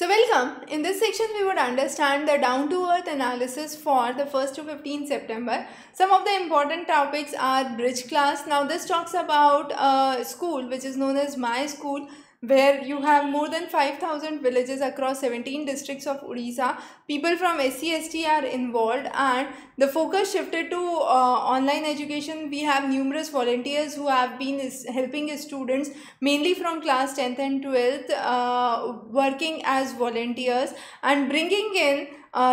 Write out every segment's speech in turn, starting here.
So welcome. In this section we would understand the down-to-earth analysis for the 1st to 15th September. Some of the important topics are bridge class. Now this talks about a school which is known as My School, where you have more than 5,000 villages across 17 districts of Odisha. People from SC/ST are involved and the focus shifted to online education. We have numerous volunteers who have been helping students mainly from class 10th and 12th working as volunteers and bringing in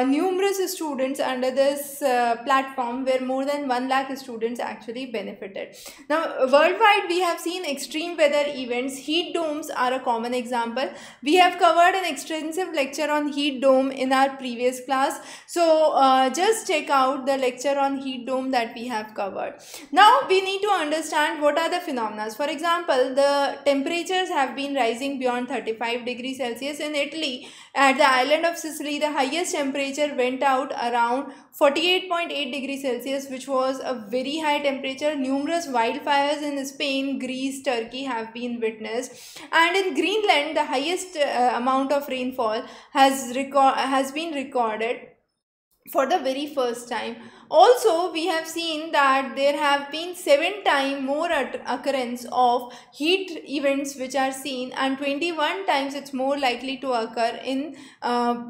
numerous students under this platform, where more than 1 lakh students actually benefited. Now worldwide we have seen extreme weather events. Heat domes are a common example. We have covered an extensive lecture on heat dome in our previous class, so just check out the lecture on heat dome that we have covered. Now we need to understand what are the phenomena. For example, the temperatures have been rising beyond 35 degrees Celsius in Italy. At the island of Sicily, the highest temperature went out around 48.8 degrees Celsius, which was a very high temperature. Numerous wildfires in Spain, Greece, Turkey have been witnessed, and in Greenland the highest amount of rainfall has been recorded for the very first time. Also, we have seen that there have been 7 times more occurrence of heat events which are seen, and 21 times it's more likely to occur in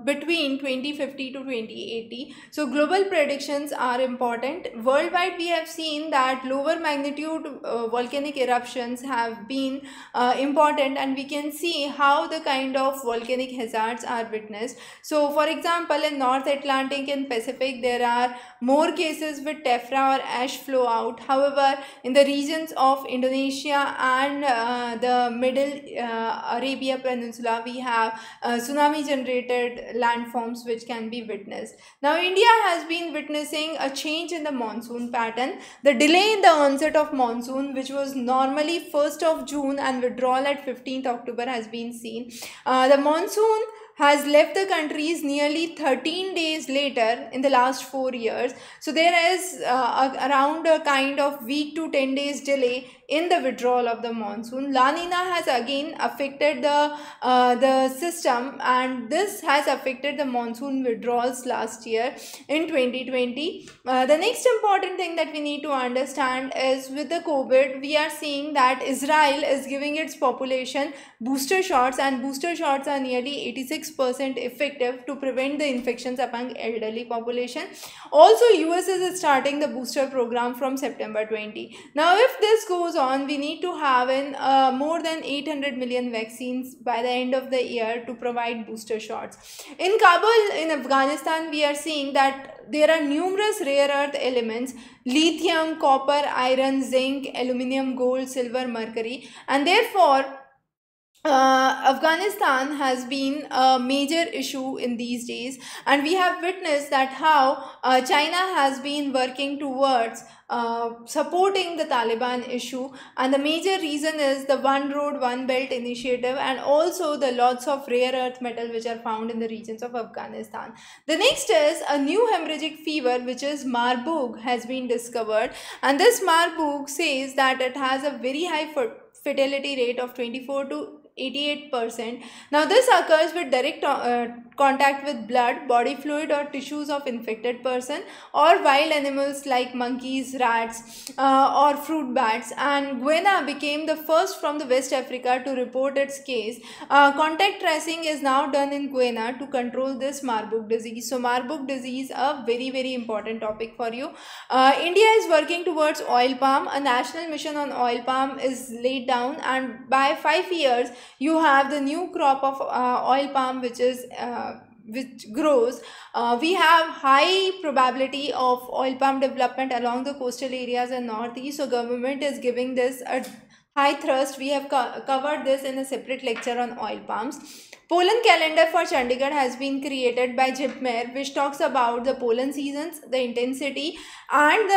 between 2050 to 2080. So global predictions are important. Worldwide we have seen that lower magnitude volcanic eruptions have been important, and we can see how the kind of volcanic hazards are witnessed. So for example, in North Atlantic and Pacific there are more cases with tephra or ash flow out. However, in the regions of Indonesia and the Middle Arabia Peninsula, we have tsunami generated landforms which can be witnessed. Now India has been witnessing a change in the monsoon pattern. The delay in the onset of monsoon, which was normally 1st of June and withdrawal at 15th October, has been seen. The monsoon has left the countries nearly 13 days later in the last 4 years. So there is around a kind of week to 10 days delay in the withdrawal of the monsoon. La Nina has again affected the system, and this has affected the monsoon withdrawals last year in 2020. The next important thing that we need to understand is, with the COVID, we are seeing that Israel is giving its population booster shots, and booster shots are nearly 86% effective to prevent the infections among elderly population. Also, US is starting the booster program from September 20. Now if this goes on, we need to have in more than 800 million vaccines by the end of the year to provide booster shots. In Kabul, in Afghanistan, we are seeing that there are numerous rare earth elements: lithium, copper, iron, zinc, aluminium, gold, silver, mercury, and therefore Afghanistan has been a major issue in these days, and we have witnessed that how China has been working towards supporting the Taliban issue, and the major reason is the One Road One Belt initiative, and also the lots of rare earth metal which are found in the regions of Afghanistan. The next is a new hemorrhagic fever, which is Marburg, has been discovered, and this Marburg says that it has a very high fatality rate of 24 to 88%. Now this occurs with direct contact with blood, body fluid or tissues of infected person, or wild animals like monkeys, rats or fruit bats, and Guyana became the first from the West Africa to report its case. Contact tracing is now done in Guyana to control this Marburg disease. So Marburg disease, a very important topic for you. India is working towards oil palm. A national mission on oil palm is laid down, and by 5 years you have the new crop of oil palm which grows. We have high probability of oil palm development along the coastal areas in northeast, so government is giving this a high thrust. We have covered this in a separate lecture on oil palms. Pollen calendar for Chandigarh has been created by JIPMER, which talks about the pollen seasons, the intensity, and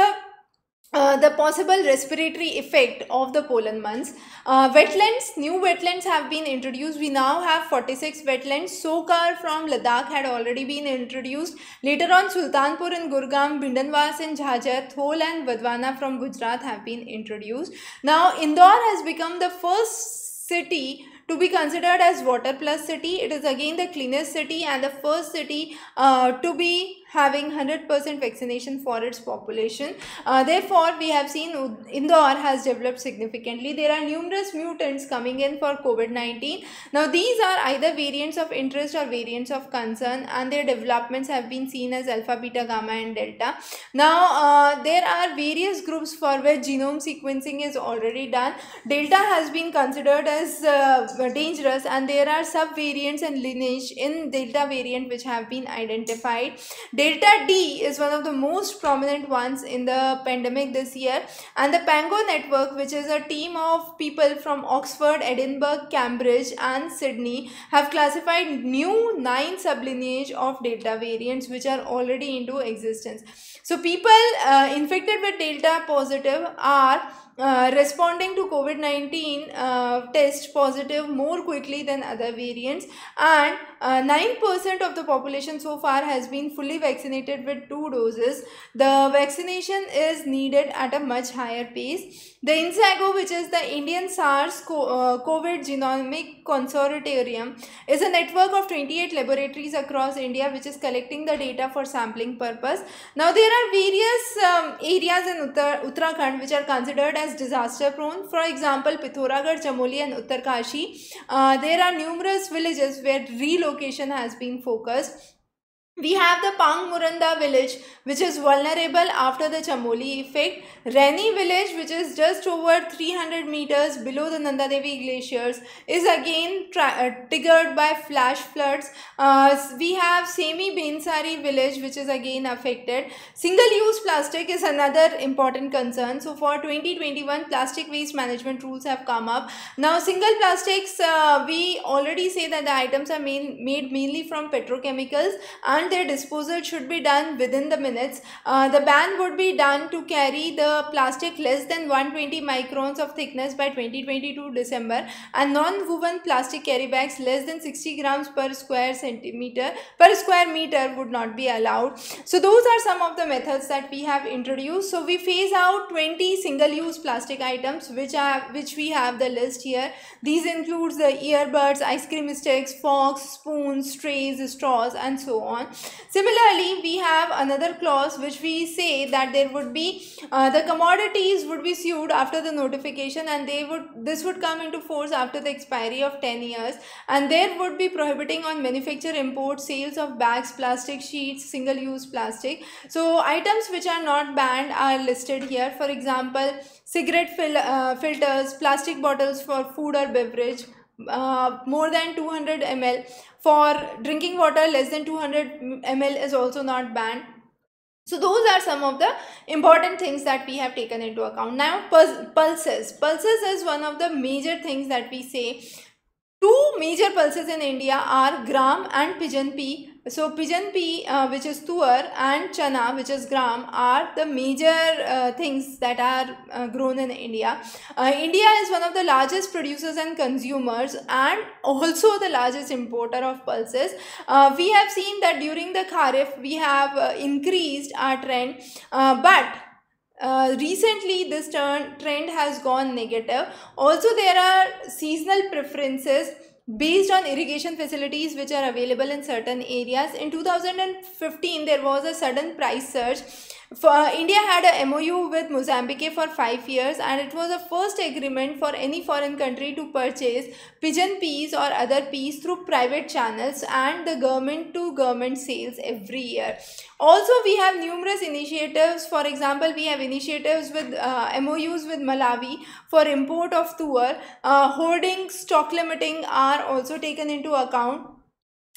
the possible respiratory effect of the pollen months. Wetlands, new wetlands have been introduced. We now have 46 wetlands. Sokar from Ladakh had already been introduced. Later on, Sultanpur in Gurgaon, Bhindanwas in Jhajjar, Thol and Vadwana from Gujarat have been introduced. Now Indore has become the first city to be considered as water plus city. It is again the cleanest city and the first city to be having 100% vaccination for its population. Therefore, we have seen Indore has developed significantly. There are numerous mutants coming in for COVID-19. Now, these are either variants of interest or variants of concern, and their developments have been seen as alpha, beta, gamma, and delta. Now, there are various groups for which genome sequencing is already done. Delta has been considered as dangerous, and there are sub-variants and lineage in delta variant which have been identified. Delta D is one of the most prominent ones in the pandemic this year, and the Pango network, which is a team of people from Oxford, Edinburgh, Cambridge and Sydney, have classified new 9 sublineage of delta variants which are already into existence. So people infected with delta positive are responding to COVID-19 test positive more quickly than other variants, and 9% of the population so far has been fully vaccinated with 2 doses. The vaccination is needed at a much higher pace. The INSAGO, which is the Indian SARS-COVID Genomic Consortium, is a network of 28 laboratories across India which is collecting the data for sampling purpose. Now, there are various areas in Uttarakhand which are considered as disaster prone. For example, Pithoragarh, Chamoli and Uttarkashi. There are numerous villages where relocation has been focused. We have the Pangmuranda village which is vulnerable after the Chamoli effect. Reni village, which is just over 300 meters below the Nanda Devi glaciers, is again triggered by flash floods. We have Semi Bensari village which is again affected. Single-use plastic is another important concern. So for 2021, plastic waste management rules have come up. Now, single plastics, we already say that the items are made mainly from petrochemicals, and their disposal should be done within the minutes. The ban would be done to carry the plastic less than 120 microns of thickness by 2022 December, and non-woven plastic carry bags less than 60 grams per square meter would not be allowed. So those are some of the methods that we have introduced. So we phase out 20 single-use plastic items which we have the list here. These includes the earbuds, ice cream sticks, forks, spoons, trays, straws and so on. Similarly, we have another clause which we say that there would be the commodities would be sued after the notification, and this would come into force after the expiry of 10 years, and there would be prohibiting on manufacture, import, sales of bags, plastic sheets, single-use plastic. So items which are not banned are listed here. For example, cigarette filters, plastic bottles for food or beverage, more than 200 ml. For drinking water, less than 200 ml is also not banned. So those are some of the important things that we have taken into account. Now, pulses. Pulses is one of the major things that we say. 2 major pulses in India are gram and pigeon pea. So pigeon pea, which is tuar, and chana, which is gram, are the major things that are grown in India. India is one of the largest producers and consumers, and also the largest importer of pulses. We have seen that during the Kharif we have increased our trend, but recently this trend has gone negative. Also, there are seasonal preferences based on irrigation facilities which are available in certain areas. In 2015, there was a sudden price surge. India had a MOU with Mozambique for 5 years, and it was the first agreement for any foreign country to purchase pigeon peas or other peas through private channels and the government to government sales every year. Also, we have numerous initiatives. For example, we have initiatives with MOUs with Malawi for import of tuar. Hoarding, stock limiting are also taken into account.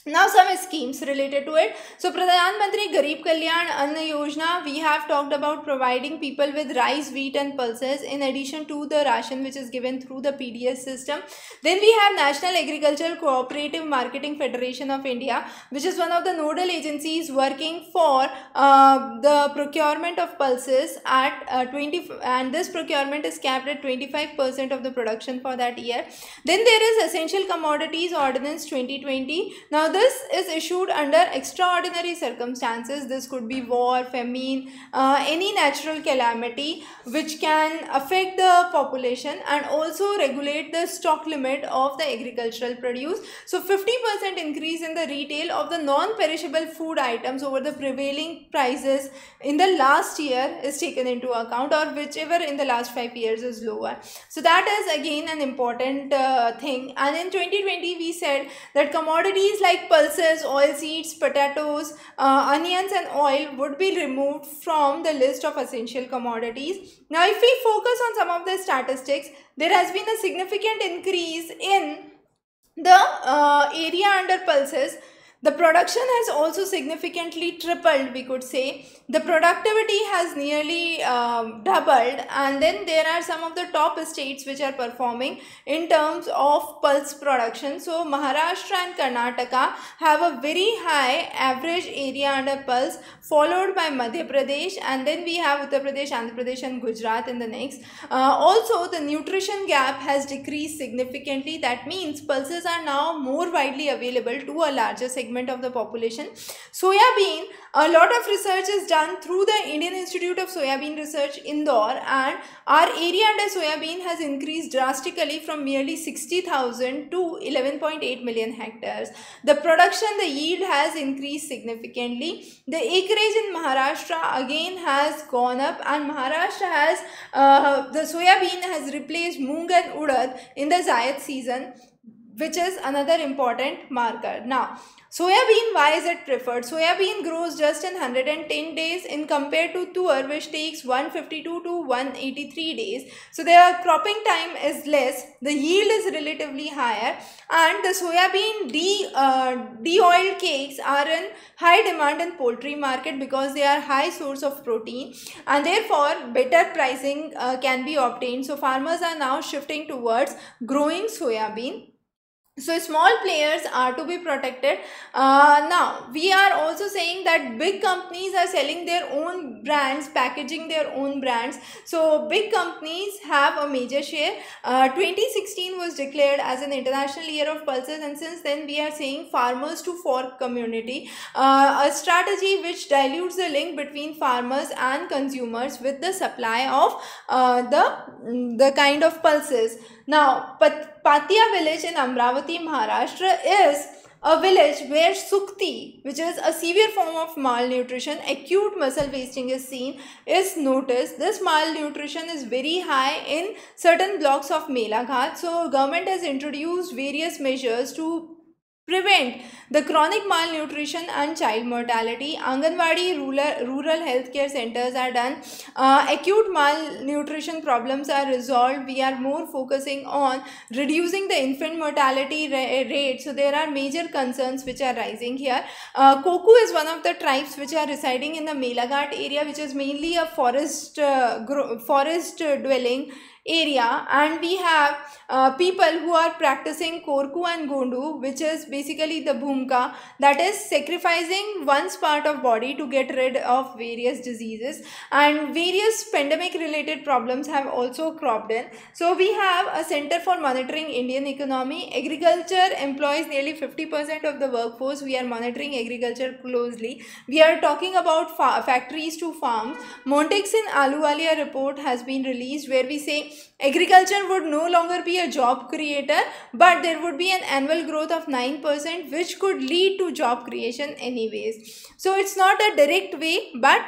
Now, some schemes related to it. So, Pradhan Mantri Garib Kalyan Anna Yojana, we have talked about providing people with rice, wheat and pulses in addition to the ration which is given through the PDS system. Then we have National Agricultural Cooperative Marketing Federation of India, which is one of the nodal agencies working for the procurement of pulses at 20, and this procurement is capped at 25% of the production for that year. Then there is Essential Commodities Ordinance 2020. Now, this is issued under extraordinary circumstances. This could be war, famine, any natural calamity which can affect the population, and also regulate the stock limit of the agricultural produce. So 50% increase in the retail of the non-perishable food items over the prevailing prices in the last year is taken into account, or whichever in the last 5 years is lower. So that is again an important thing. And in 2020 we said that commodities like pulses, oil seeds, potatoes, onions and oil would be removed from the list of essential commodities. Now if we focus on some of the statistics, there has been a significant increase in the area under pulses. The production has also significantly tripled, we could say. The productivity has nearly doubled, and then there are some of the top states which are performing in terms of pulse production. So Maharashtra and Karnataka have a very high average area under pulse, followed by Madhya Pradesh, and then we have Uttar Pradesh, Andhra Pradesh and Gujarat in the next. Also the nutrition gap has decreased significantly. That means pulses are now more widely available to a larger segment of the population. Soya bean, a lot of research is done through the Indian Institute of Soya Bean Research, Indore, and our area under soya bean has increased drastically from merely 60,000 to 11.8 million hectares. The production, the yield has increased significantly. The acreage in Maharashtra again has gone up, and Maharashtra has the soya bean has replaced moong and urad in the Zayat season, which is another important marker. Now, soya bean, why is it preferred? Soya bean grows just in 110 days in compared to tur, which takes 152 to 183 days. So their cropping time is less, the yield is relatively higher, and the soya bean de-oiled cakes are in high demand in poultry market because they are high source of protein, and therefore better pricing can be obtained. So farmers are now shifting towards growing soya bean. So small players are to be protected. Now we are also saying that big companies are selling their own brands, packaging their own brands. So big companies have a major share. 2016 was declared as an International Year of Pulses, and since then we are saying farmers to fork community, a strategy which dilutes the link between farmers and consumers with the supply of the kind of pulses. Now Patia village in Amravati, Maharashtra is a village where sukti, which is a severe form of malnutrition, acute muscle wasting is seen, is noticed. This malnutrition is very high in certain blocks of Melaghat. So government has introduced various measures to prevent the chronic malnutrition and child mortality. Anganwadi rural healthcare centers are done. Acute malnutrition problems are resolved. We are more focusing on reducing the infant mortality rate. So there are major concerns which are rising here. Koku is one of the tribes which are residing in the Melaghat area, which is mainly a forest dwelling area, and we have people who are practicing Korku and Gondu, which is basically the Bhumka, that is sacrificing one's part of body to get rid of various diseases, and various pandemic related problems have also cropped in. So we have a Center for Monitoring Indian Economy. Agriculture employs nearly 50% of the workforce. We are monitoring agriculture closely. We are talking about factories to farms. Montex in Ahluwalia report has been released, where we say agriculture would no longer be a job creator, but there would be an annual growth of 9%, which could lead to job creation anyways. So it's not a direct way, but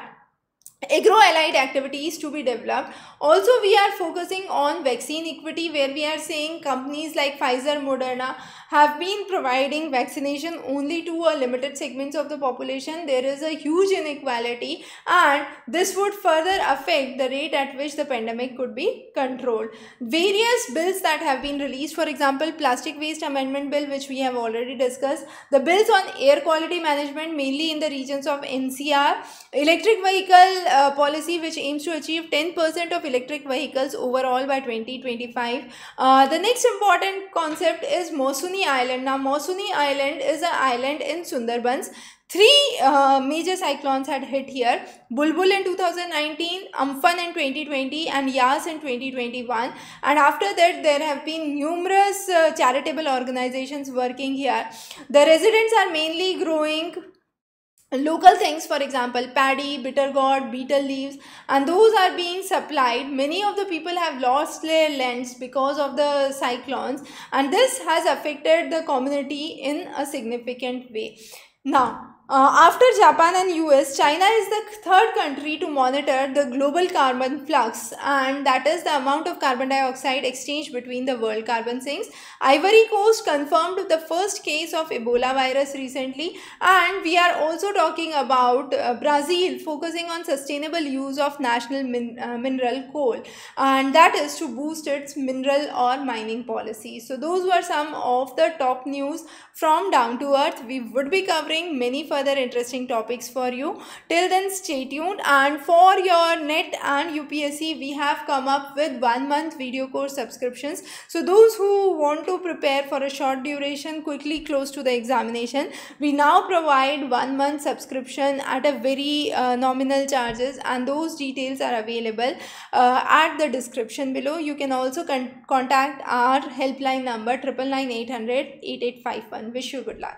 agro-allied activities to be developed. Also, we are focusing on vaccine equity, where we are saying companies like Pfizer, Moderna have been providing vaccination only to a limited segments of the population. There is a huge inequality, and this would further affect the rate at which the pandemic could be controlled. Various bills that have been released, for example, Plastic Waste Amendment Bill, which we have already discussed, the bills on air quality management mainly in the regions of NCR, electric vehicle policy which aims to achieve 10% of electric vehicles overall by 2025. The next important concept is Mosuni Island. Now, Mosuni Island is an island in Sundarbans. Three major cyclones had hit here: Bulbul in 2019, Amphan in 2020, and Yas in 2021. And after that, there have been numerous charitable organizations working here. The residents are mainly growing local things, for example paddy, bitter gourd, betel leaves, and those are being supplied. Many of the people have lost their lands because of the cyclones, and this has affected the community in a significant way. Now, after Japan and US, China is the third country to monitor the global carbon flux, and that is the amount of carbon dioxide exchanged between the world carbon sinks. Ivory Coast confirmed the first case of Ebola virus recently, and we are also talking about Brazil focusing on sustainable use of national mineral coal, and that is to boost its mineral or mining policy. So those were some of the top news from Down to Earth. We would be covering many further interesting topics for you. Till then, stay tuned. And for your NET and UPSC, we have come up with 1 month video course subscriptions. So those who want to prepare for a short duration quickly close to the examination, we now provide 1 month subscription at a very nominal charges, and those details are available at the description below. You can also contact our helpline number 999 800 8851. Wish you good luck.